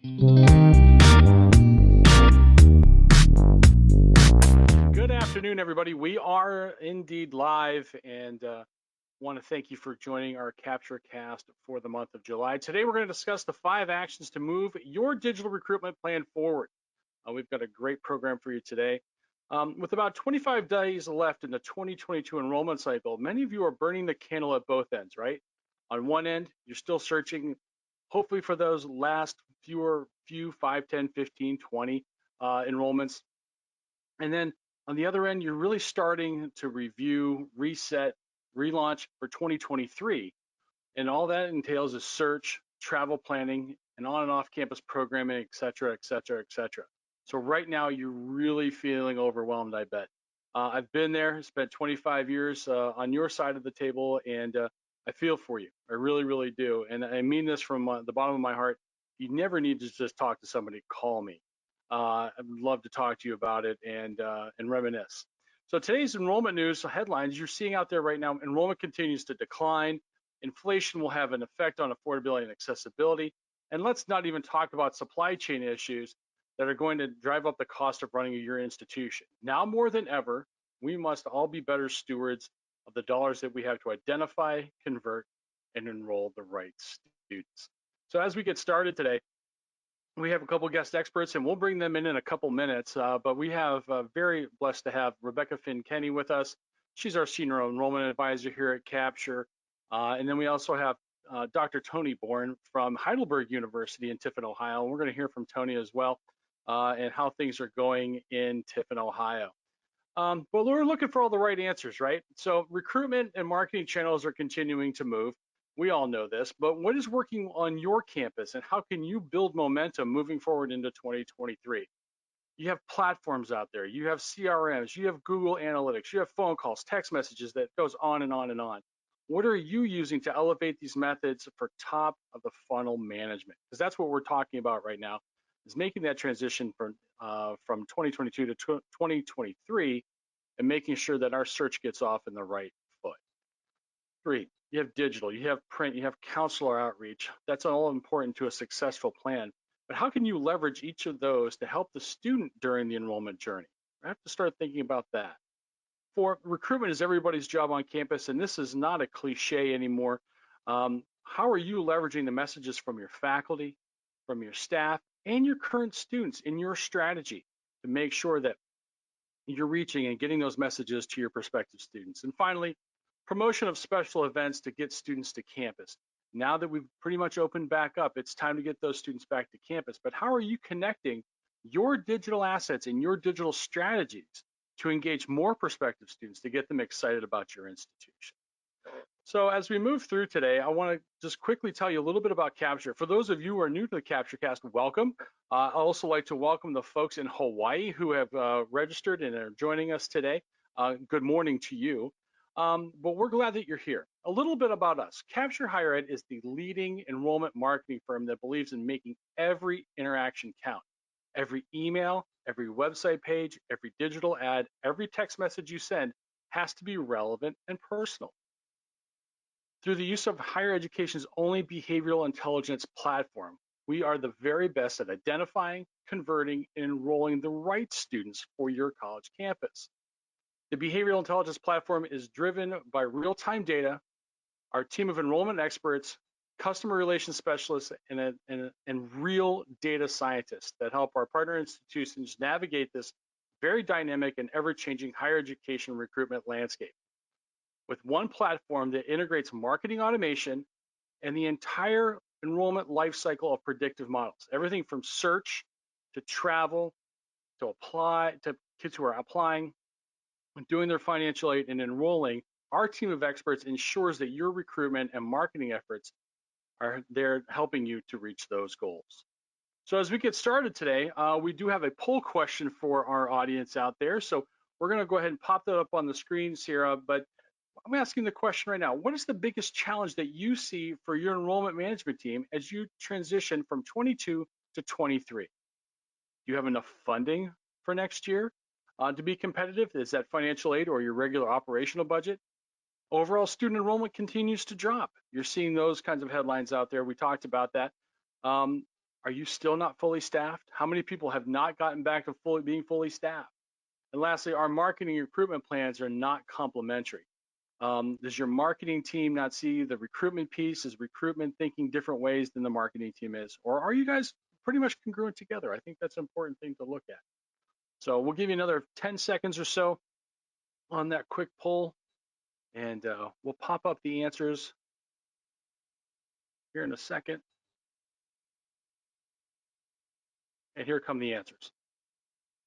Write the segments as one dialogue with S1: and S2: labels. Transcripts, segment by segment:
S1: Good afternoon, everybody. We are indeed live and want to thank you for joining our Capture Cast for the month of July. Today, we're going to discuss the 5 actions to move your digital recruitment plan forward. We've got a great program for you today. With about 25 days left in the 2022 enrollment cycle, many of you are burning the candle at both ends, right? On one end, you're still searching, hopefully for those last few 5, 10, 15, 20 enrollments. And then on the other end, you're really starting to review, reset, relaunch for 2023. And all that entails is search, travel planning, and on and off campus programming, et cetera, et cetera, et cetera. So right now, you're really feeling overwhelmed, I bet. I've been there, spent 25 years on your side of the table, and I feel for you. I really, really do. And I mean this from the bottom of my heart. You never need to just talk to somebody, call me. I'd love to talk to you about it and reminisce. So today's enrollment news headlines you're seeing out there right now, enrollment continues to decline. Inflation will have an effect on affordability and accessibility. And let's not even talk about supply chain issues that are going to drive up the cost of running your institution. Now more than ever, we must all be better stewards of the dollars that we have to identify, convert, and enroll the right students. So as we get started today, we have a couple guest experts, and we'll bring them in a couple minutes. But we have very blessed to have Rebecca Finn-Kenny with us. She's our senior enrollment advisor here at Capture. And then we also have Dr. Tony Bourne from Heidelberg University in Tiffin, Ohio. And we're going to hear from Tony as well and how things are going in Tiffin, Ohio. But we're looking for all the right answers, right? So recruitment and marketing channels are continuing to move. We all know this, but what is working on your campus and how can you build momentum moving forward into 2023? You have platforms out there, you have CRMs, you have Google Analytics, you have phone calls, text messages that goes on and on and on. What are you using to elevate these methods for top of the funnel management? Because that's what we're talking about right now, is making that transition from 2022 to 2023 and making sure that our search gets off in the right foot. 3, you have digital, you have print, you have counselor outreach. That's all important to a successful plan. But how can you leverage each of those to help the student during the enrollment journey? I have to start thinking about that. 4, recruitment is everybody's job on campus, and this is not a cliche anymore. How are you leveraging the messages from your faculty, from your staff, and your current students in your strategy to make sure that you're reaching and getting those messages to your prospective students? And finally, promotion of special events to get students to campus. Now that we've pretty much opened back up, it's time to get those students back to campus. But how are you connecting your digital assets and your digital strategies to engage more prospective students to get them excited about your institution? So as we move through today, I want to just quickly tell you a little bit about Capture. For those of you who are new to the Capture Cast, welcome. I'd also like to welcome the folks in Hawaii who have registered and are joining us today. Good morning to you. But we're glad that you're here. A little bit about us. Capture Higher Ed is the leading enrollment marketing firm that believes in making every interaction count. Every email, every website page, every digital ad, every text message you send has to be relevant and personal. Through the use of higher education's only behavioral intelligence platform, we are the very best at identifying, converting, and enrolling the right students for your college campus. The behavioral intelligence platform is driven by real-time data, our team of enrollment experts, customer relations specialists, and real data scientists that help our partner institutions navigate this very dynamic and ever-changing higher education recruitment landscape. With one platform that integrates marketing automation and the entire enrollment lifecycle of predictive models, everything from search to travel to apply to kids who are applying, doing their financial aid, and enrolling, our team of experts ensures that your recruitment and marketing efforts are there helping you to reach those goals. So as we get started today, we do have a poll question for our audience out there. So we're going to go ahead and pop that up on the screen, Sarah, but I'm asking the question right now. What is the biggest challenge that you see for your enrollment management team as you transition from 22 to 23? Do you have enough funding for next year to be competitive? Is that financial aid or your regular operational budget? Overall student enrollment continues to drop. You're seeing those kinds of headlines out there. We talked about that. Are Are you still not fully staffed? How many people have not gotten back to being fully staffed? And lastly, our marketing and recruitment plans are not complementary. Does your marketing team not see the recruitment piece? Is recruitment thinking different ways than the marketing team is? Or are you guys pretty much congruent together? I think that's an important thing to look at. So we'll give you another 10 seconds or so on that quick poll, and we'll pop up the answers here in a second. And here come the answers.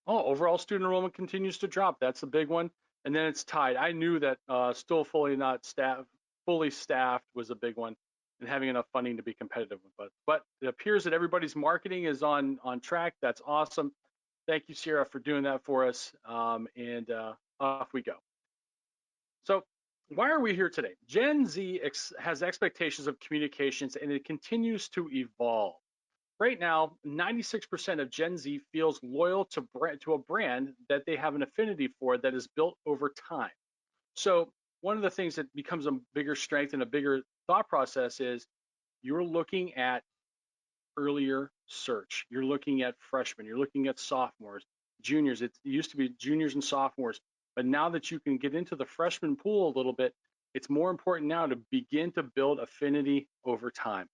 S1: Oh, overall student enrollment continues to drop. That's a big one. And then it's tied. I knew that still fully staffed was a big one, and having enough funding to be competitive. But it appears that everybody's marketing is on track. That's awesome. Thank you, Sierra, for doing that for us. And off we go. So why are we here today? Gen Z has expectations of communications, and it continues to evolve. Right now, 96% of Gen Z feels loyal to a brand that they have an affinity for that is built over time. So one of the things that becomes a bigger strength and a bigger thought process is you're looking at earlier search. You're looking at freshmen. You're looking at sophomores, juniors. It used to be juniors and sophomores, but now that you can get into the freshman pool a little bit, it's more important now to begin to build affinity over time.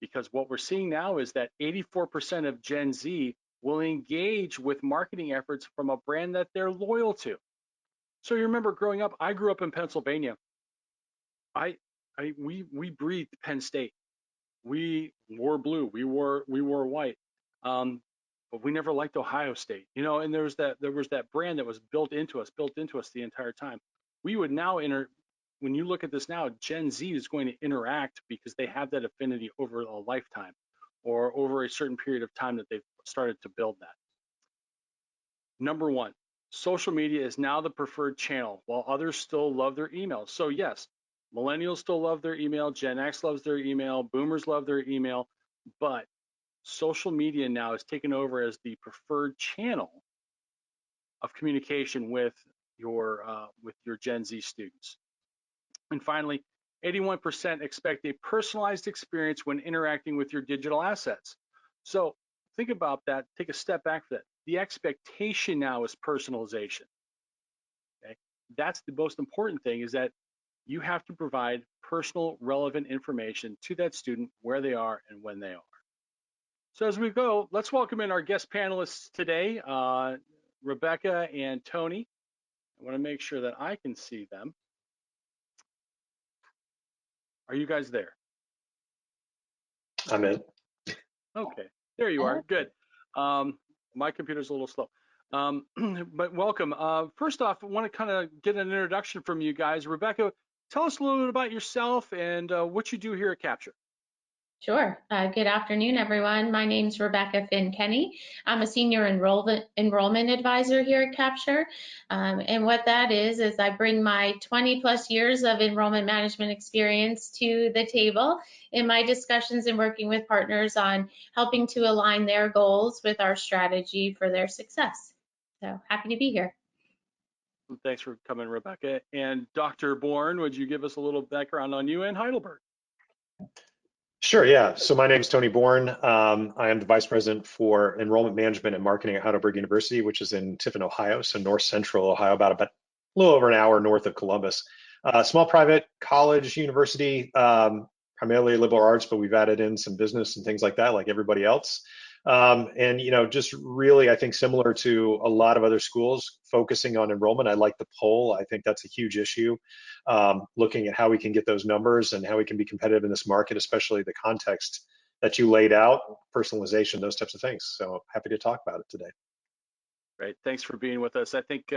S1: Because what we're seeing now is that 84% of Gen Z will engage with marketing efforts from a brand that they're loyal to. So you remember growing up, I grew up in Pennsylvania. We breathed Penn State. We wore blue. We wore white. But we never liked Ohio State, and there was that brand that was built into us the entire time. We would now when you look at this now, Gen Z is going to interact because they have that affinity over a lifetime or over a certain period of time that they've started to build that. Number one, social media is now the preferred channel while others still love their emails. So yes, millennials still love their email, Gen X loves their email, boomers love their email, but social media now is taken over as the preferred channel of communication with your Gen Z students. And finally, 81% expect a personalized experience when interacting with your digital assets. So think about that. Take a step back for that. The expectation now is personalization. Okay? That's the most important thing, is that you have to provide personal, relevant information to that student where they are and when they are. So as we go, let's welcome in our guest panelists today, Rebecca and Tony. I want to make sure that I can see them. Are you guys there?
S2: I'm in.
S1: Okay, there you are. Good. My computer's a little slow, but welcome. First off, I want to kind of get an introduction from you guys. Rebecca, tell us a little bit about yourself and what you do here at Capture.
S3: Sure. Good afternoon, everyone. My name's Rebecca Finn-Kenny. I'm a senior enrollment advisor here at Capture. And what that is I bring my 20 plus years of enrollment management experience to the table in my discussions and working with partners on helping to align their goals with our strategy for their success. So happy to be here.
S1: Thanks for coming, Rebecca. And Dr. Bourne, would you give us a little background on you and Heidelberg?
S2: Sure, yeah. So my name is Tony Bourne. I am the Vice President for Enrollment Management and Marketing at Heidelberg University, which is in Tiffin, Ohio, so north central Ohio, about a little over an hour north of Columbus. Small private college university, primarily liberal arts, but we've added in some business and things like that, like everybody else. And just really, I think similar to a lot of other schools, focusing on enrollment. I like the poll. I think that's a huge issue. Looking at how we can get those numbers and how we can be competitive in this market, especially the context that you laid out, personalization, those types of things. So happy to talk about it today.
S1: Great, thanks for being with us. I think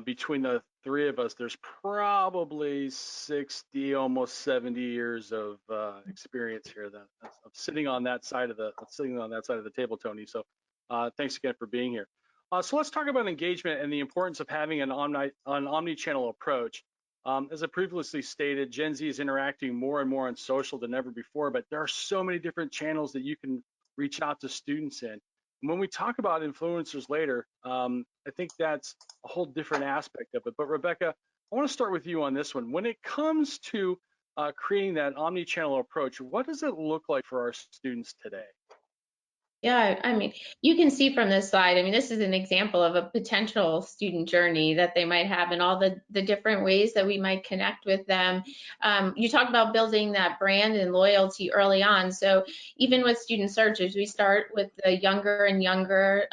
S1: between the three of us, there's probably 60, almost 70 years of experience here of sitting on that side of the table, Tony. So thanks again for being here. So let's talk about engagement and the importance of having an omni-channel approach. As I previously stated, Gen Z is interacting more and more on social than ever before, but there are so many different channels that you can reach out to students in. When we talk about influencers later, I think that's a whole different aspect of it. But Rebecca, I want to start with you on this one. When it comes to creating that omni-channel approach, what does it look like for our students today?
S3: Yeah, I mean, you can see from this slide, I mean, this is an example of a potential student journey that they might have and all the different ways that we might connect with them. You talk about building that brand and loyalty early on. So even with student searches, we start with the younger and younger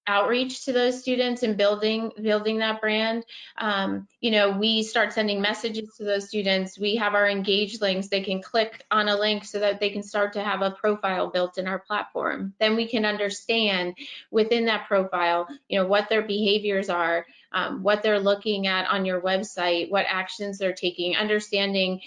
S3: outreach to those students and building that brand. We start sending messages to those students. We have our engage links. They can click on a link so that they can start to have a profile built in our platform. Then we can understand within that profile, what their behaviors are, what they're looking at on your website, what actions they're taking, understanding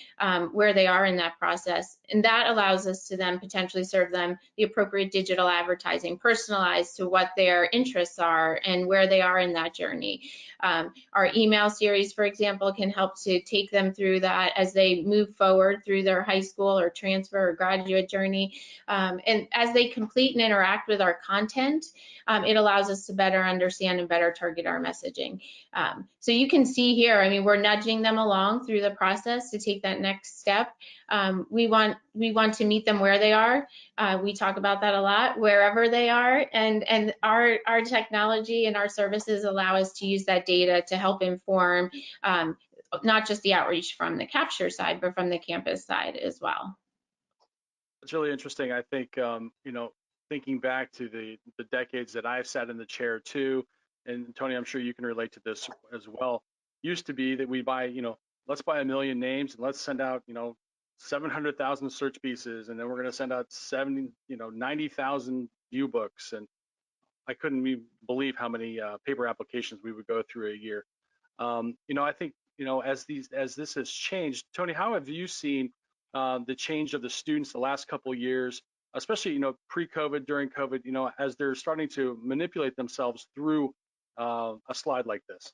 S3: where they are in that process. And that allows us to then potentially serve them the appropriate digital advertising, personalized to what their interests are and where they are in that journey. Our email series, for example, can help to take them through that as they move forward through their high school or transfer or graduate journey. And as they complete and interact with our content, it allows us to better understand and better target our messaging. So you can see here, I mean, we're nudging them along through the process to take that next step. We want to meet them where they are. We talk about that a lot, wherever they are, and our technology and our services allow us to use that data to help inform not just the outreach from the capture side, but from the campus side as well.
S1: It's really interesting. I think, thinking back to the decades that I've sat in the chair too, and Tony, I'm sure you can relate to this as well. Used to be that we buy, let's buy 1 million names and let's send out, 700,000 search pieces, and then we're going to send out 90,000 view books. And I couldn't even believe how many paper applications we would go through a year. I think, as this has changed, Tony, how have you seen the change of the students the last couple of years, especially, pre-COVID, during COVID, as they're starting to manipulate themselves through a slide like this?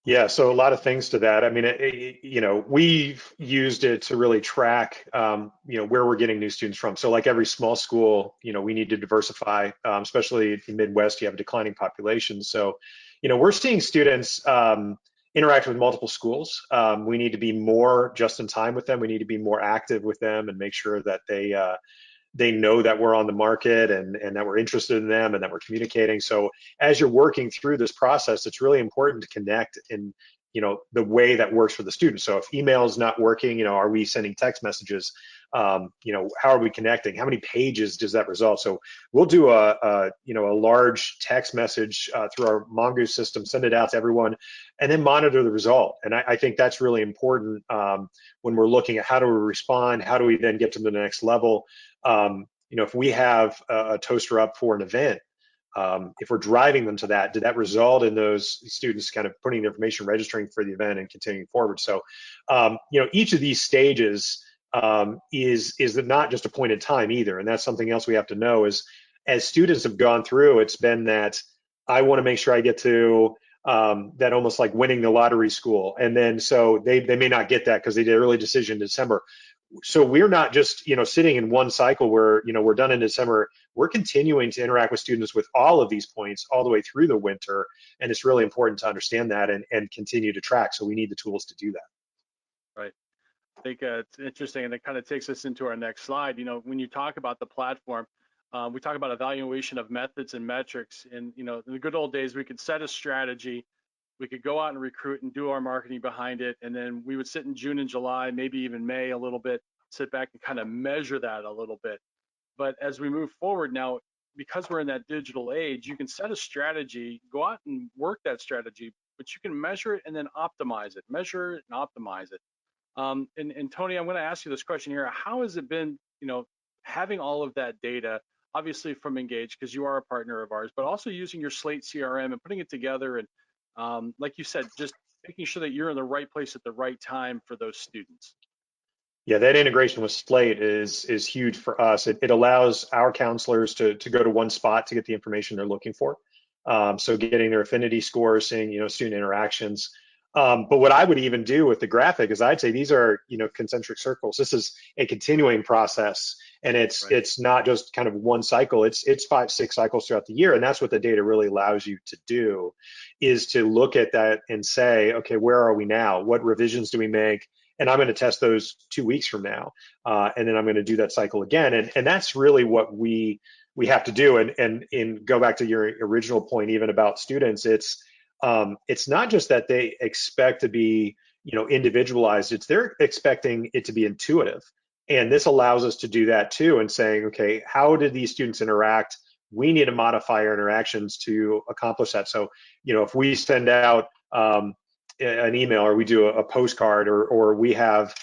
S2: Yeah, so a lot of things to that. I mean, we've used it to really track, where we're getting new students from. So like every small school, we need to diversify, especially in the Midwest, you have a declining population. So, we're seeing students interact with multiple schools. We need to be more just in time with them. We need to be more active with them and make sure that they know that we're on the market and that we're interested in them and that we're communicating. So as you're working through this process, it's really important to connect in, the way that works for the student. So if email is not working, are we sending text messages? How are we connecting? How many pages does that result? So we'll do a large text message through our Mongoose system, send it out to everyone, and then monitor the result. And I think that's really important when we're looking at how do we respond, how do we then get to the next level. If we have a toaster up for an event, if we're driving them to that, did that result in those students kind of putting the information, registering for the event and continuing forward? So, each of these stages is not just a point in time either. And that's something else we have to know is as students have gone through, it's been that I want to make sure I get to that almost like winning the lottery school. And then so they may not get that because they did an early decision in December. So we're not just, sitting in one cycle where, we're done in December. We're continuing to interact with students with all of these points all the way through the winter. And it's really important to understand that and continue to track. So we need the tools to do that.
S1: Right. I think it's interesting, and it kind of takes us into our next slide. When you talk about the platform, we talk about evaluation of methods and metrics. And, in the good old days, we could set a strategy. We could go out and recruit and do our marketing behind it. And then we would sit in June and July, maybe even May a little bit, sit back and kind of measure that a little bit. But as we move forward now, because we're in that digital age, you can set a strategy, go out and work that strategy, but you can measure it and then optimize it, measure it and optimize it. And Tony, I'm going to ask you this question here. How has it been, having all of that data, obviously from Engage, because you are a partner of ours, but also using your Slate CRM and putting it together and like you said, just making sure that you're in the right place at the right time for those students.
S2: Yeah, that integration with Slate is huge for us. It allows our counselors to go to one spot to get the information they're looking for. So getting their affinity scores, seeing, student interactions. But what I would even do with the graphic is I'd say these are, concentric circles. This is a continuing process, and it's not just kind of one cycle. It's 5-6 cycles throughout the year, and that's what the data really allows you to do, is to look at that and say, okay, where are we now? What revisions do we make? and I'm going to test those 2 weeks from now, and then I'm going to do that cycle again. And that's really what we have to do. And go back to your original point, even about students, it's not just that they expect to be, individualized. It's they're expecting it to be intuitive. And this allows us to do that too, and saying, okay, how did these students interact? We need to modify our interactions to accomplish that. So, if we send out an email, or we do a postcard, or we have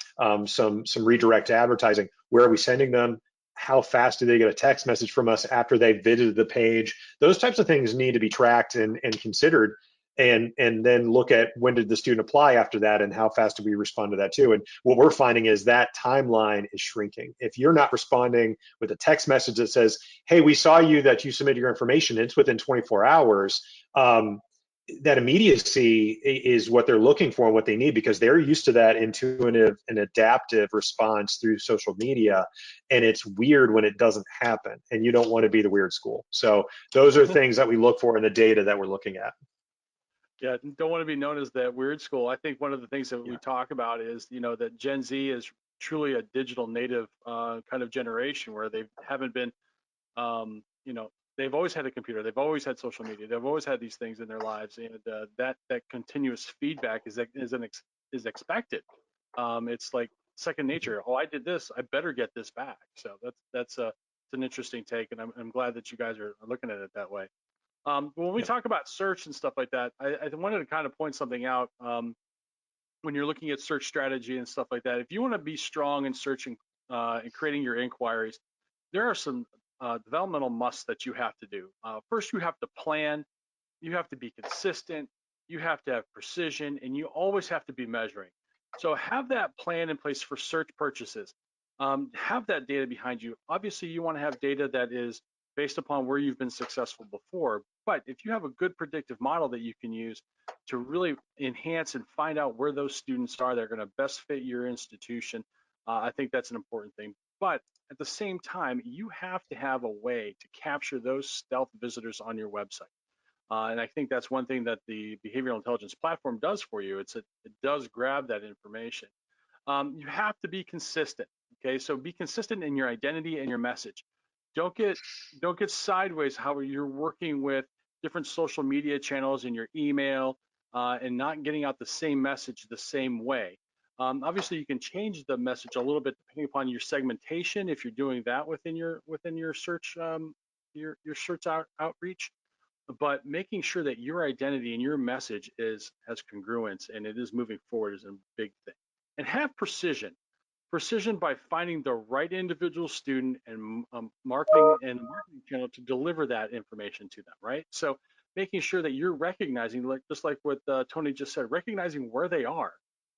S2: some redirect advertising, where are we sending them? How fast do they get a text message from us after they've visited the page? Those types of things need to be tracked and considered, and then look at when did the student apply after that, and how fast do we respond to that too. And what we're finding is that timeline is shrinking. If you're not responding with a text message that says, hey, we saw that you submitted your information, it's within 24 hours, that immediacy is what they're looking for and what they need, because they're used to that intuitive and adaptive response through social media. And it's weird when it doesn't happen, and you don't want to be the weird school. So those are things that we look for in the data that we're looking at.
S1: Yeah, don't want to be known as that weird school. I think one of the things that we talk about is, that Gen Z is truly a digital native kind of generation, where they haven't been, they've always had a computer, they've always had social media, they've always had these things in their lives, and that continuous feedback is expected. It's like second nature. Oh, I did this, I better get this back. So that's it's an interesting take, and I'm glad that you guys are looking at it that way. When we talk about search and stuff like that, I wanted to kind of point something out. When you're looking at search strategy and stuff like that, if you want to be strong in searching and creating your inquiries, there are some developmental musts that you have to do. First, you have to plan, you have to be consistent, you have to have precision, and you always have to be measuring. So have that plan in place for search purchases. Have that data behind you. Obviously, you want to have data that is based upon where you've been successful before. But if you have a good predictive model that you can use to really enhance and find out where those students are that are going to best fit your institution, I think that's an important thing. But at the same time, you have to have a way to capture those stealth visitors on your website. And I think that's one thing that the behavioral intelligence platform does for you. It does grab that information. You have to be consistent. Okay, so be consistent in your identity and your message. Don't get sideways how you're working with different social media channels in your email and not getting out the same message the same way. Obviously, you can change the message a little bit depending upon your segmentation if you're doing that within your search your search outreach. But making sure that your identity and your message has congruence and it is moving forward is a big thing. And have precision. Precision by finding the right individual student and marketing channel to deliver that information to them, right? So making sure that you're recognizing, just like what Tony just said, recognizing where they are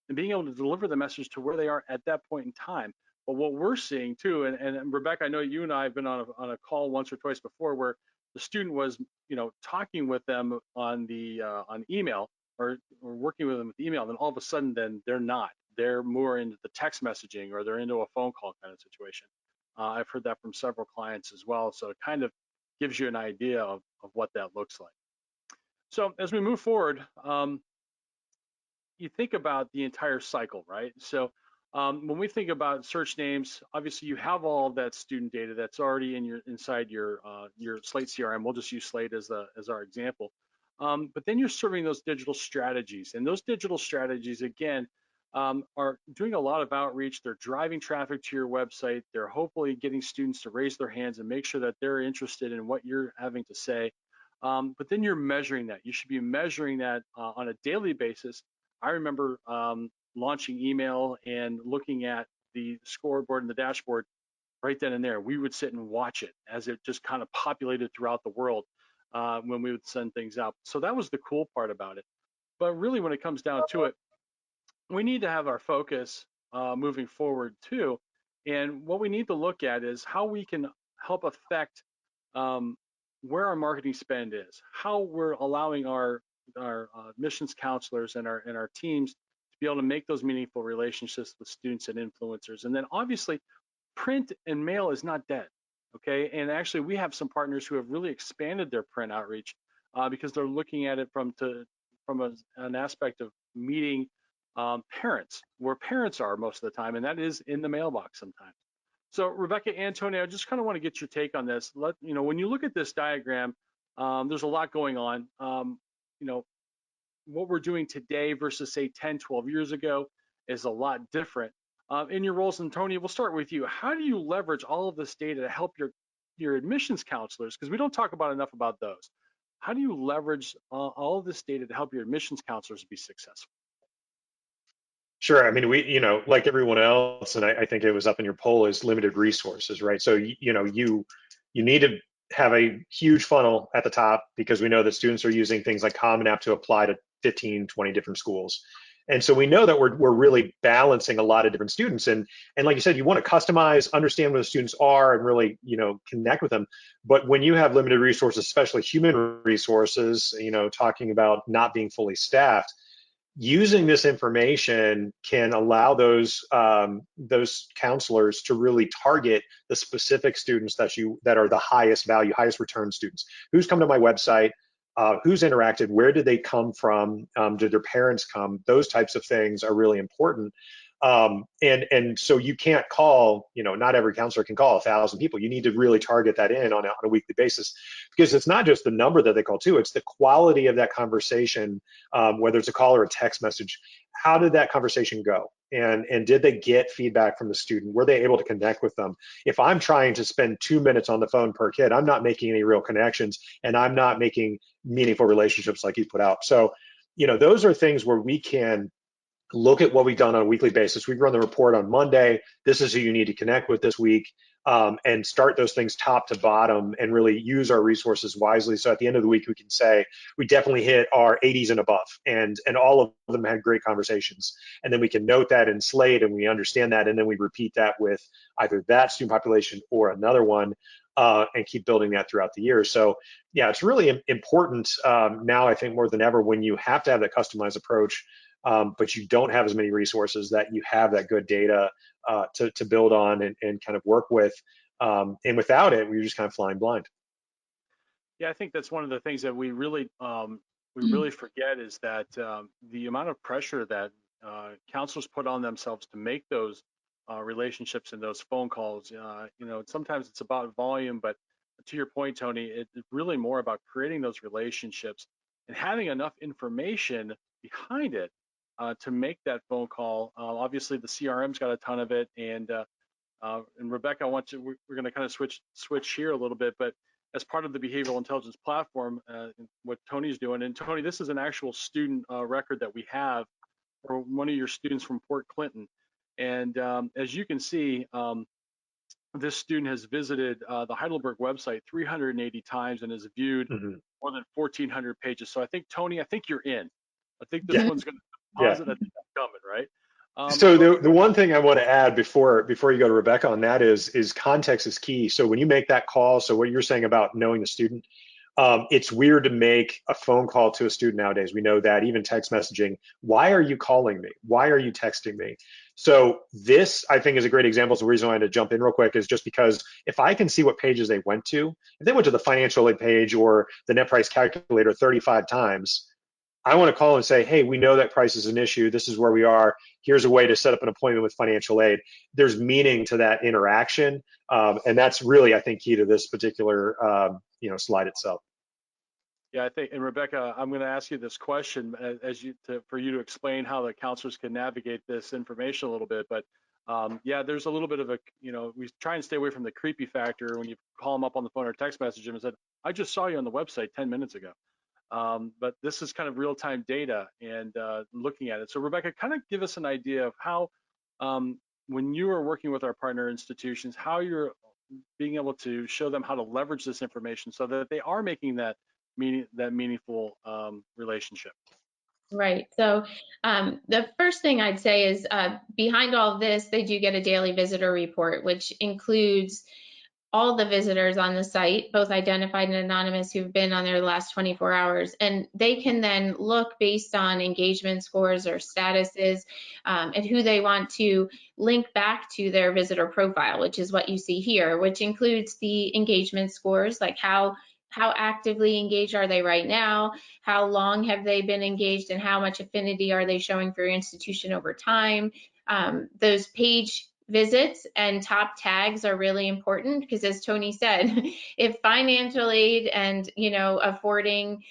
S1: and being able to deliver the message to where they are at that point in time. But what we're seeing too, and Rebecca, I know you and I have been on a call once or twice before where the student was, talking with them on email or working with them with email, then all of a sudden then they're not. They're more into the text messaging or they're into a phone call kind of situation. I've heard that from several clients as well. So it kind of gives you an idea of what that looks like. So as we move forward, you think about the entire cycle, right? So when we think about search names, obviously you have all of that student data that's already inside your Slate CRM. We'll just use Slate as our example. But then you're serving those digital strategies, and those digital strategies again are doing a lot of outreach. They're driving traffic to your website. They're hopefully getting students to raise their hands and make sure that they're interested in what you're having to say. But then you're measuring that. You should be measuring that on a daily basis. I remember launching email and looking at the scoreboard and the dashboard right then and there. We would sit and watch it as it just kind of populated throughout the world when we would send things out. So that was the cool part about it. But really, when it comes down to it, we need to have our focus moving forward too. And what we need to look at is how we can help affect where our marketing spend is, how we're allowing our admissions counselors and our teams to be able to make those meaningful relationships with students and influencers. And then obviously, print and mail is not dead, okay? And actually, we have some partners who have really expanded their print outreach because they're looking at it from an aspect of meeting parents, where parents are most of the time, and that is in the mailbox sometimes. So Rebecca, Antonio, I just kind of want to get your take on this. When you look at this diagram, there's a lot going on. You know, what we're doing today versus say 10, 12 years ago is a lot different. In your roles, Antonio, we'll start with you. How do you leverage all of this data to help your admissions counselors? Because we don't talk about enough about those. How do you leverage all of this data to help your admissions counselors be successful?
S2: Sure. I mean, like everyone else, and I think it was up in your poll, is limited resources, right? So, you need to have a huge funnel at the top because we know that students are using things like Common App to apply to 15, 20 different schools. And so we know that we're really balancing a lot of different students. And like you said, you want to customize, understand where the students are and really, connect with them. But when you have limited resources, especially human resources, talking about not being fully staffed, using this information can allow those counselors to really target the specific students that are the highest value, highest return students. Who's come to my website? Who's interacted? Where did they come from? Did their parents come? Those types of things are really important. And so you can't call, not every counselor can call 1,000 people. You need to really target that in on a weekly basis, because it's not just the number that they call too, it's the quality of that conversation, whether it's a call or a text message. How did that conversation go? And did they get feedback from the student? Were they able to connect with them? If I'm trying to spend 2 minutes on the phone per kid, I'm not making any real connections, and I'm not making meaningful relationships like you put out. So, those are things where we can look at what we've done on a weekly basis. We run the report on Monday. This is who you need to connect with this week, and start those things top to bottom and really use our resources wisely. So at the end of the week, we can say we definitely hit our 80s and above, and all of them had great conversations. And then we can note that in Slate, and we understand that, and then we repeat that with either that student population or another one, and keep building that throughout the year. So yeah, it's really important now, I think more than ever, when you have to have that customized approach, but you don't have as many resources, that you have that good data to build on and kind of work with. And without it, we're just kind of flying blind.
S1: Yeah, I think that's one of the things that we really forget is that the amount of pressure that counselors put on themselves to make those relationships and those phone calls. Sometimes it's about volume, but to your point, Tony, it's really more about creating those relationships and having enough information behind it to make that phone call. Obviously, the CRM's got a ton of it, and Rebecca, we're going to kind of switch here a little bit, but as part of the behavioral intelligence platform, what Tony's doing, and Tony, this is an actual student record that we have for one of your students from Port Clinton, and as you can see, this student has visited the Heidelberg website 380 times and has viewed more than 1,400 pages. So I think, Tony, you're in. I think this one's going to deposit. I think that's coming, right?
S2: So the one thing I want to add before you go to Rebecca on that is context is key. So when you make that call, so what you're saying about knowing the student, it's weird to make a phone call to a student nowadays. We know that, even text messaging. Why are you calling me? Why are you texting me? So this, I think, is a great example. So the reason I had to jump in real quick is just because if I can see what pages they went to, if they went to the financial aid page or the net price calculator 35 times, I want to call and say, hey, we know that price is an issue. This is where we are. Here's a way to set up an appointment with financial aid. There's meaning to that interaction. And that's really, I think, key to this particular slide itself.
S1: Yeah, I think, and Rebecca, I'm going to ask you this question for you to explain how the counselors can navigate this information a little bit. But yeah, there's a little bit of we try and stay away from the creepy factor when you call them up on the phone or text message them and said, I just saw you on the website 10 minutes ago. But this is kind of real-time data and looking at it. So Rebecca, kind of give us an idea of how, when you are working with our partner institutions, how you're being able to show them how to leverage this information so that they are making that meaningful relationship.
S3: Right. So the first thing I'd say is behind all of this, they do get a daily visitor report, which includes all the visitors on the site, both identified and anonymous, who've been on there the last 24 hours. And they can then look based on engagement scores or statuses and who they want to link back to their visitor profile, which is what you see here, which includes the engagement scores, like how how actively engaged are they right now? How long have they been engaged, and how much affinity are they showing for your institution over time? Those page visits and top tags are really important because, as Tony said, if financial aid and affording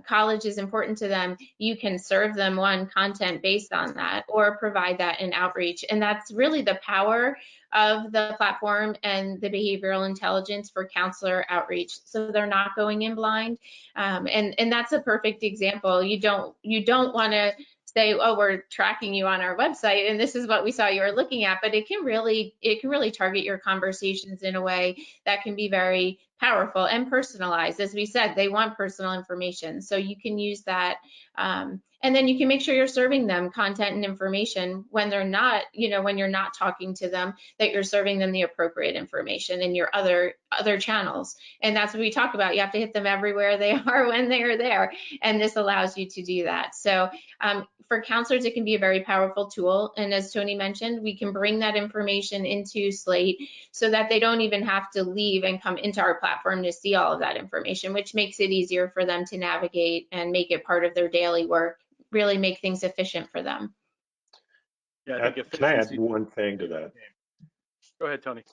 S3: college is important to them, you can serve them content based on that or provide that in outreach. And that's really the power of the platform and the behavioral intelligence for counselor outreach, so they're not going in blind. And that's a perfect example. You don't want to say, oh, we're tracking you on our website and this is what we saw you were looking at, but it can really target your conversations in a way that can be very powerful and personalized. As we said, they want personal information, so you can use that. And then you can make sure you're serving them content and information when they're not, when you're not talking to them, that you're serving them the appropriate information in your other channels. And that's what we talk about. You have to hit them everywhere they are when they are there. And this allows you to do that. So for counselors, it can be a very powerful tool. And as Tony mentioned, we can bring that information into Slate so that they don't even have to leave and come into our platform to see all of that information, which makes it easier for them to navigate and make it part of their daily work, really make things efficient for them.
S1: Yeah, I think
S2: can I add one thing to that?
S1: Go ahead, Tony.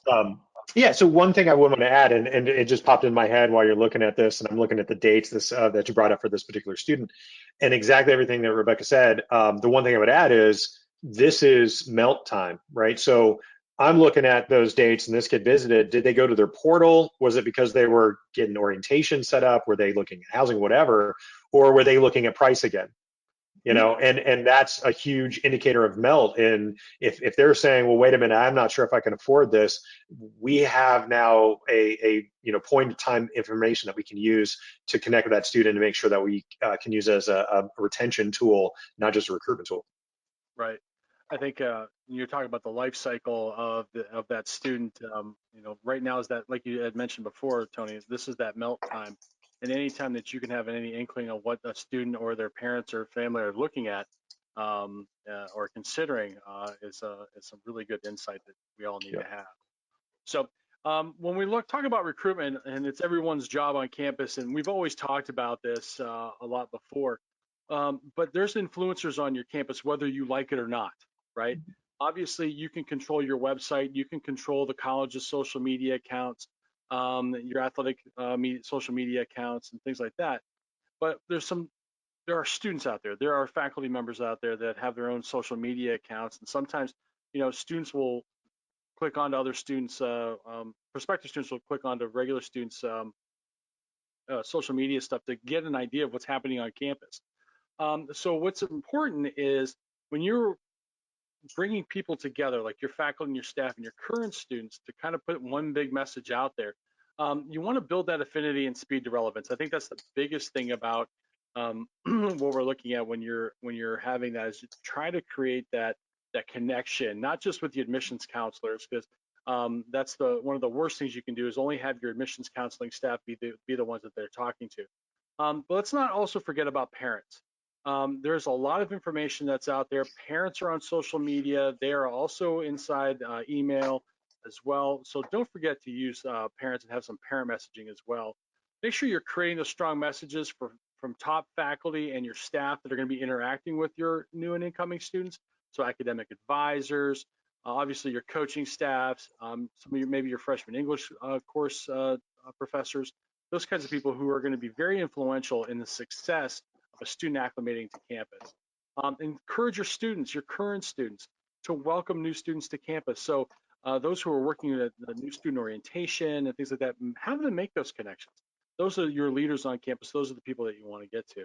S2: Yeah, so one thing I would want to add, and it just popped in my head while you're looking at this, and I'm looking at the dates that you brought up for this particular student, and exactly everything that Rebecca said. The one thing I would add is this is melt time, right? So I'm looking at those dates, and this kid visited. Did they go to their portal? Was it because they were getting orientation set up? Were they looking at housing, whatever? Or were they looking at price again? And that's a huge indicator of melt. And if they're saying, well, wait a minute, I'm not sure if I can afford this, we have now a point of time information that we can use to connect with that student and make sure that we can use it as a retention tool, not just a recruitment tool.
S1: Right. I think you're talking about the life cycle of that student. Right now is that, like you had mentioned before, Tony, this is that melt time. And any time that you can have any inkling of what a student or their parents or family are looking at or considering is some really good insight that we all need to have. So when we talk about recruitment, and it's everyone's job on campus, and we've always talked about this a lot before, but there's influencers on your campus, whether you like it or not, right? Obviously, you can control your website, you can control the college's social media accounts, your athletic social media accounts, and things like that. But there are students out there, there are faculty members out there that have their own social media accounts, and sometimes, students will click onto other students, prospective students will click onto regular students' social media stuff to get an idea of what's happening on campus. So what's important is when you're bringing people together, like your faculty and your staff and your current students, to kind of put one big message out there, you want to build that affinity and speed to relevance. I think that's the biggest thing about what we're looking at when you're having that, is to try to create that connection, not just with the admissions counselors, because that's one of the worst things you can do is only have your admissions counseling staff be the ones that they're talking to. But let's not also forget about parents. There's a lot of information that's out there. Parents are on social media. They are also inside email as well. So don't forget to use parents and have some parent messaging as well. Make sure you're creating those strong messages from top faculty and your staff that are going to be interacting with your new and incoming students. So academic advisors, obviously your coaching staffs, some of maybe your freshman English course professors, those kinds of people who are going to be very influential in the success of a student acclimating to campus. Encourage your students, your current students, to welcome new students to campus. So those who are working at the new student orientation and things like that, have them make those connections. Those are your leaders on campus. Those are the people that you want to get to.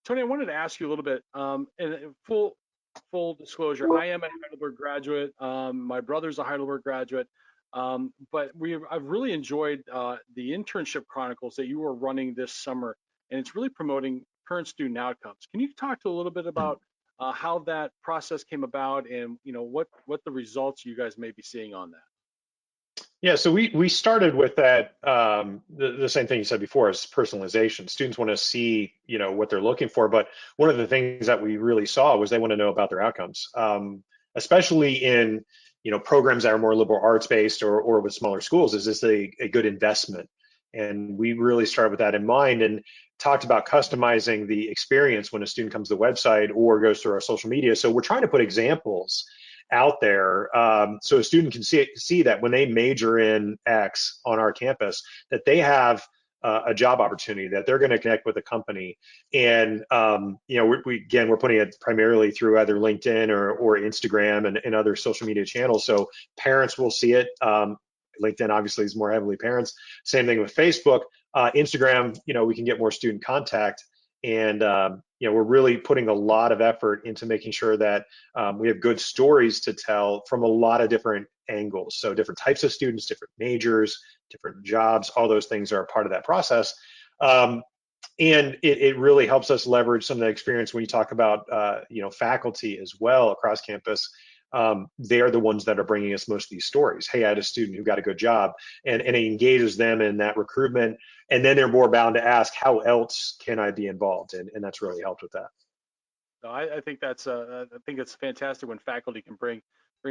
S1: Tony, I wanted to ask you a little bit, and full disclosure, I am a Heidelberg graduate. My brother's a Heidelberg graduate. But I've really enjoyed the internship chronicles that you were running this summer, and it's really promoting current student outcomes. Can you talk to a little bit about how that process came about, and what the results you guys may be seeing on that?
S2: Yeah, so we started with that, the same thing you said before, is personalization. Students want to see, what they're looking for, but one of the things that we really saw was they want to know about their outcomes, especially in, programs that are more liberal arts based or with smaller schools. Is this a good investment? And we really started with that in mind and talked about customizing the experience when a student comes to the website or goes through our social media. So we're trying to put examples out there, so a student can see that when they major in X on our campus, that they have a job opportunity, that they're going to connect with a company. And we're putting it primarily through either LinkedIn or Instagram and other social media channels. So parents will see it. LinkedIn obviously is more heavily parents. Same thing with Facebook. Instagram, we can get more student contact. And we're really putting a lot of effort into making sure that we have good stories to tell from a lot of different angles. So different types of students, different majors, different jobs, all those things are a part of that process. And it really helps us leverage some of the experience when you talk about faculty as well across campus. They're the ones that are bringing us most of these stories. Hey, I had a student who got a good job, and it engages them in that recruitment, and then they're more bound to ask, how else can I be involved? And that's really helped with that.
S1: No, I think it's fantastic when faculty can bring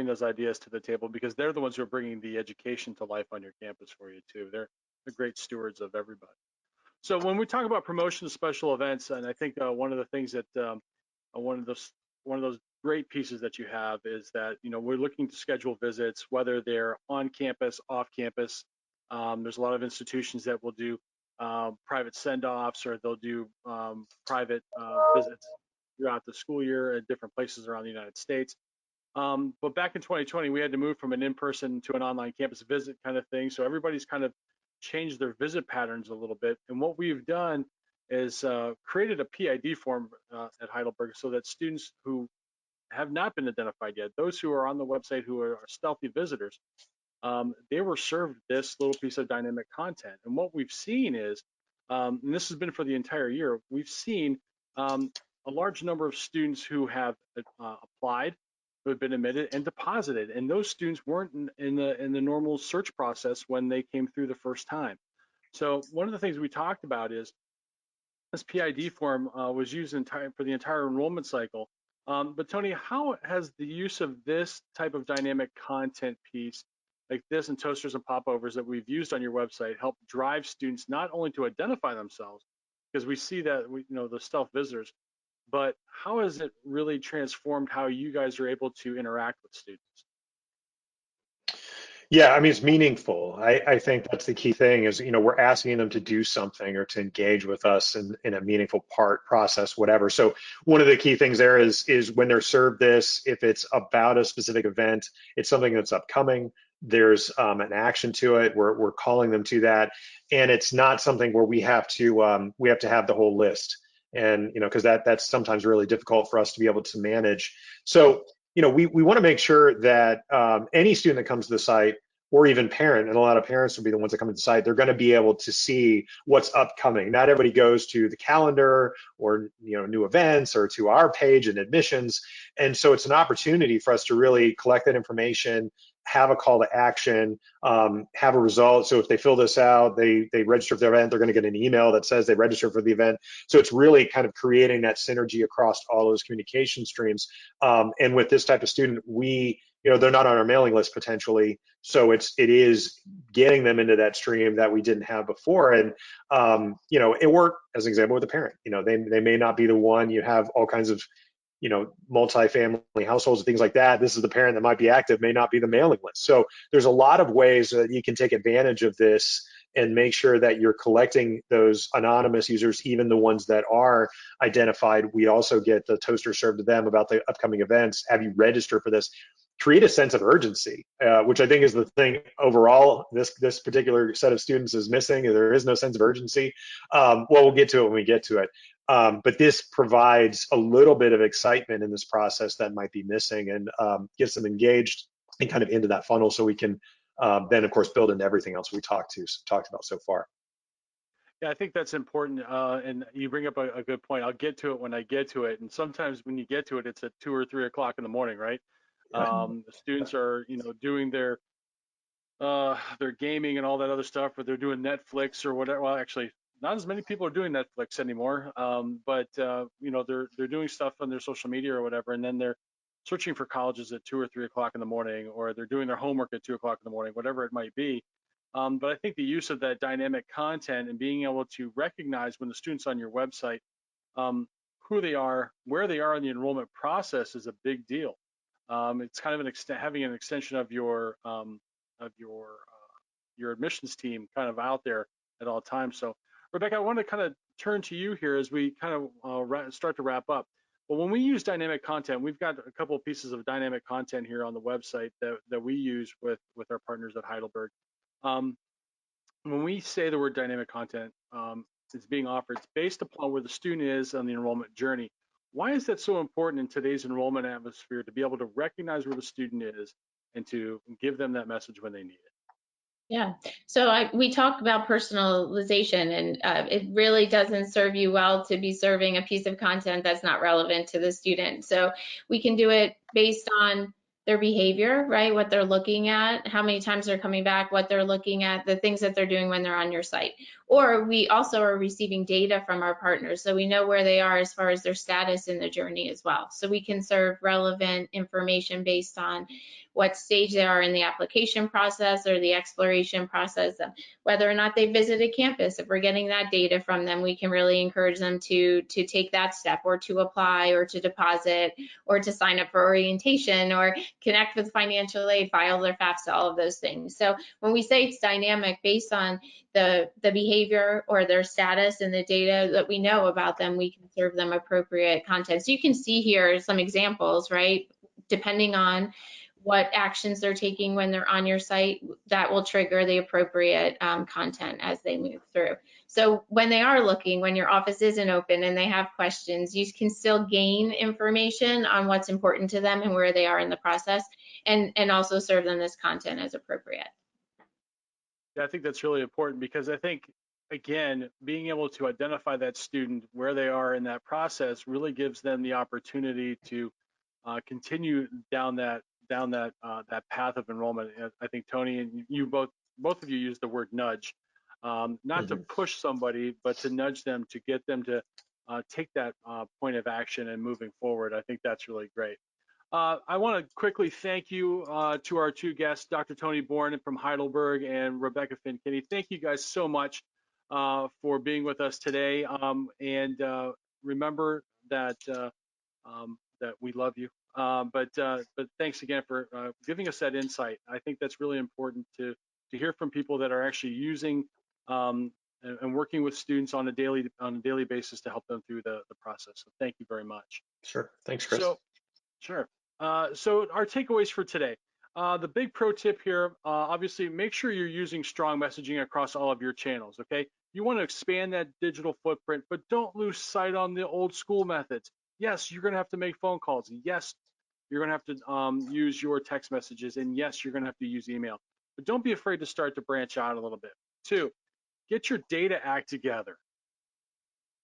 S1: those ideas to the table, because they're the ones who are bringing the education to life on your campus for you too. They're great stewards of everybody. So when we talk about promotion special events, and I think one of the things that one of those great pieces that you have is that we're looking to schedule visits, whether they're on campus, off campus. There's a lot of institutions that will do private send-offs, or they'll do private visits throughout the school year at different places around the United States. But back in 2020, we had to move from an in-person to an online campus visit kind of thing. So everybody's kind of changed their visit patterns a little bit. And what we've done is created a PID form at Heidelberg, so that students who have not been identified yet, those who are on the website who are stealthy visitors, they were served this little piece of dynamic content. And what we've seen is, and this has been for the entire year, we've seen a large number of students who have applied, who have been admitted and deposited, and those students weren't in the normal search process when they came through the first time. So one of the things we talked about is this PID form was used for the entire enrollment cycle. But Tony, how has the use of this type of dynamic content piece, like this and toasters and popovers that we've used on your website, help drive students not only to identify themselves, because we see that the stealth visitors, but how has it really transformed how you guys are able to interact with students?
S2: Yeah, I mean, it's meaningful. I think that's the key thing is, we're asking them to do something or to engage with us in a meaningful process, whatever. So one of the key things there is when they're served this, if it's about a specific event, it's something that's upcoming, there's an action to it, we're calling them to that. And it's not something where we have to have the whole list. And, because that's sometimes really difficult for us to be able to manage. So we want to make sure that any student that comes to the site, or even parent, and a lot of parents will be the ones that come to the site, they're going to be able to see what's upcoming. Not everybody goes to the calendar or new events or to our page and admissions. And so it's an opportunity for us to really collect that information, have a call to action, have a result. So if they fill this out, they register for the event, they're going to get an email that says they registered for the event. So it's really kind of creating that synergy across all those communication streams. And with this type of student, they're not on our mailing list potentially. So it is getting them into that stream that we didn't have before. And, it worked as an example with a parent. They may not be the one. You have all kinds of multi-family households and things like that. This is the parent that might be active, may not be the mailing list. So there's a lot of ways that you can take advantage of this and make sure that you're collecting those anonymous users, even the ones that are identified. We also get the toaster served to them about the upcoming events. Have you registered for this? Create a sense of urgency, which I think is the thing overall this particular set of students is missing. There is no sense of urgency. We'll get to it when we get to it. But this provides a little bit of excitement in this process that might be missing, and gets them engaged and kind of into that funnel, so we can then, of course, build into everything else we talked about so far.
S1: Yeah, I think that's important, and you bring up a good point. I'll get to it when I get to it, and sometimes when you get to it, it's at 2 or 3 o'clock in the morning, right? The students are, doing their gaming and all that other stuff, or they're doing Netflix or whatever. Well, actually, not as many people are doing Netflix anymore, but they're doing stuff on their social media or whatever, and then they're searching for colleges at 2 or 3 o'clock in the morning, or they're doing their homework at 2 o'clock in the morning, whatever it might be. But I think the use of that dynamic content and being able to recognize when the student's on your website, who they are, where they are in the enrollment process is a big deal. It's kind of having an extension of your admissions team kind of out there at all times. So, Rebecca, I want to kind of turn to you here as we kind of start to wrap up. But when we use dynamic content, we've got a couple of pieces of dynamic content here on the website that we use with our partners at Heidelberg. When we say the word dynamic content, it's being offered, it's based upon where the student is on the enrollment journey. Why is that so important in today's enrollment atmosphere to be able to recognize where the student is and to give them that message when they need it?
S3: Yeah, so we talked about personalization, and it really doesn't serve you well to be serving a piece of content that's not relevant to the student. So we can do it based on their behavior, right? What they're looking at, how many times they're coming back, what they're looking at, the things that they're doing when they're on your site. Or we also are receiving data from our partners, so we know where they are as far as their status in the journey as well. So we can serve relevant information based on what stage they are in the application process or the exploration process, whether or not they visited campus. If we're getting that data from them, we can really encourage them to take that step, or to apply, or to deposit, or to sign up for orientation, or connect with financial aid, file their FAFSA, all of those things. So when we say it's dynamic based on the behavior or their status and the data that we know about them, we can serve them appropriate content. So you can see here some examples, right? Depending on what actions they're taking when they're on your site, that will trigger the appropriate content as they move through. So when they are looking, when your office isn't open and they have questions, you can still gain information on what's important to them and where they are in the process, and also serve them this content as appropriate.
S1: Yeah, I think that's really important, because I think, again, being able to identify that student where they are in that process really gives them the opportunity to continue down that path of enrollment. I think Tony and you both of you used the word nudge, not to push somebody, but to nudge them, to get them to take that point of action and moving forward. I think that's really great. I want to quickly thank you to our two guests, Dr. Tony Bourne from Heidelberg and Rebecca Finn-Kinney. Thank you guys so much for being with us today. And remember that that we love you. But thanks again for giving us that insight. I think that's really important to hear from people that are actually using and working with students on a daily basis to help them through the process. So thank you very much.
S2: Sure. Thanks, Chris.
S1: So, sure. So our takeaways for today. The big pro tip here, obviously, make sure you're using strong messaging across all of your channels, okay? You want to expand that digital footprint, but don't lose sight on the old school methods. Yes, you're going to have to make phone calls. Yes, you're going to have to use your text messages. And yes, you're going to have to use email. But don't be afraid to start to branch out a little bit. 2, get your data act together.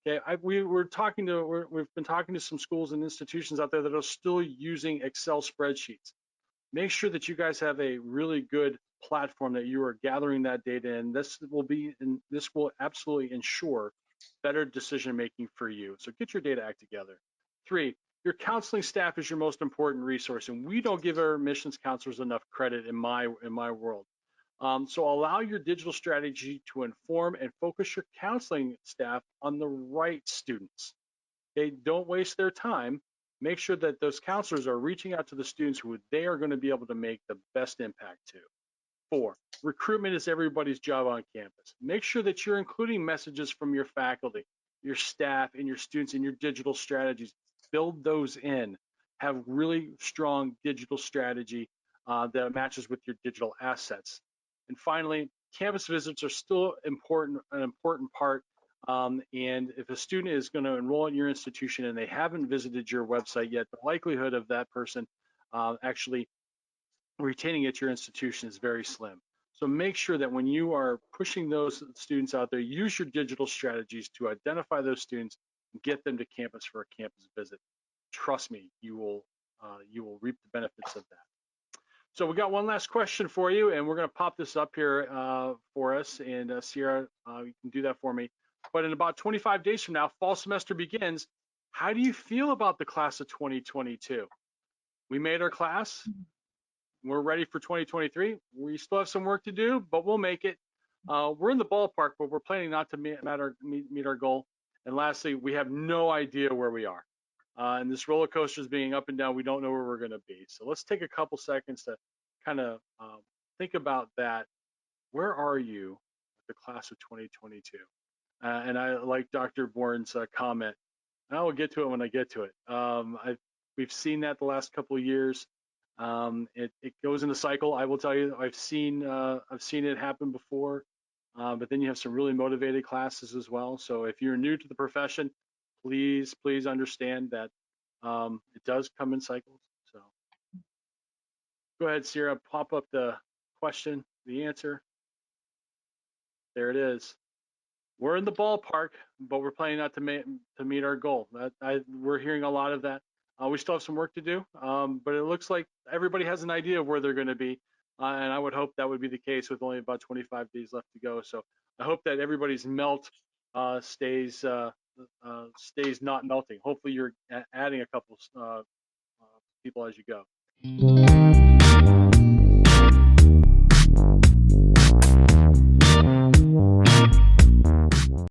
S1: Okay, we've been talking to some schools and institutions out there that are still using Excel spreadsheets. Make sure that you guys have a really good platform that you are gathering that data in. This will absolutely ensure better decision making for you. So get your data act together. 3, your counseling staff is your most important resource, and we don't give our admissions counselors enough credit in my world. So allow your digital strategy to inform and focus your counseling staff on the right students. Okay, don't waste their time. Make sure that those counselors are reaching out to the students who they are going to be able to make the best impact to. 4, recruitment is everybody's job on campus. Make sure that you're including messages from your faculty, your staff, and your students in your digital strategies. Build those in. Have really strong digital strategy that matches with your digital assets. And finally, campus visits are still an important part. And if a student is going to enroll in your institution and they haven't visited your website yet, the likelihood of that person actually retaining at your institution is very slim. So make sure that when you are pushing those students out there, use your digital strategies to identify those students and get them to campus for a campus visit. Trust me, you will reap the benefits of that. So we got one last question for you, and we're going to pop this up here for us. And Sierra, you can do that for me. But in about 25 days from now, fall semester begins. How do you feel about the class of 2022? We made our class. we're ready for 2023. We still have some work to do, but we'll make it. We're in the ballpark, but we're planning not to meet our goal. And lastly, we have no idea where we are. And this roller coaster is being up and down. We don't know where we're going to be. So let's take a couple seconds to kind of think about that. Where are you with the class of 2022? And I like Dr. Bourne's comment. I will get to it when I get to it. We've seen that the last couple of years. It goes in a cycle. I will tell you, I've seen it happen before. But then you have some really motivated classes as well. So if you're new to the profession, please understand that it does come in cycles. So go ahead, Sierra, pop up the question, the answer. There it is. We're in the ballpark, but we're planning not to meet our goal. We're hearing a lot of that. We still have some work to do, but it looks like everybody has an idea of where they're going to be, and I would hope that would be the case with only about 25 days left to go. So I hope that everybody's melt stays not melting. Hopefully, you're adding a couple people as you go.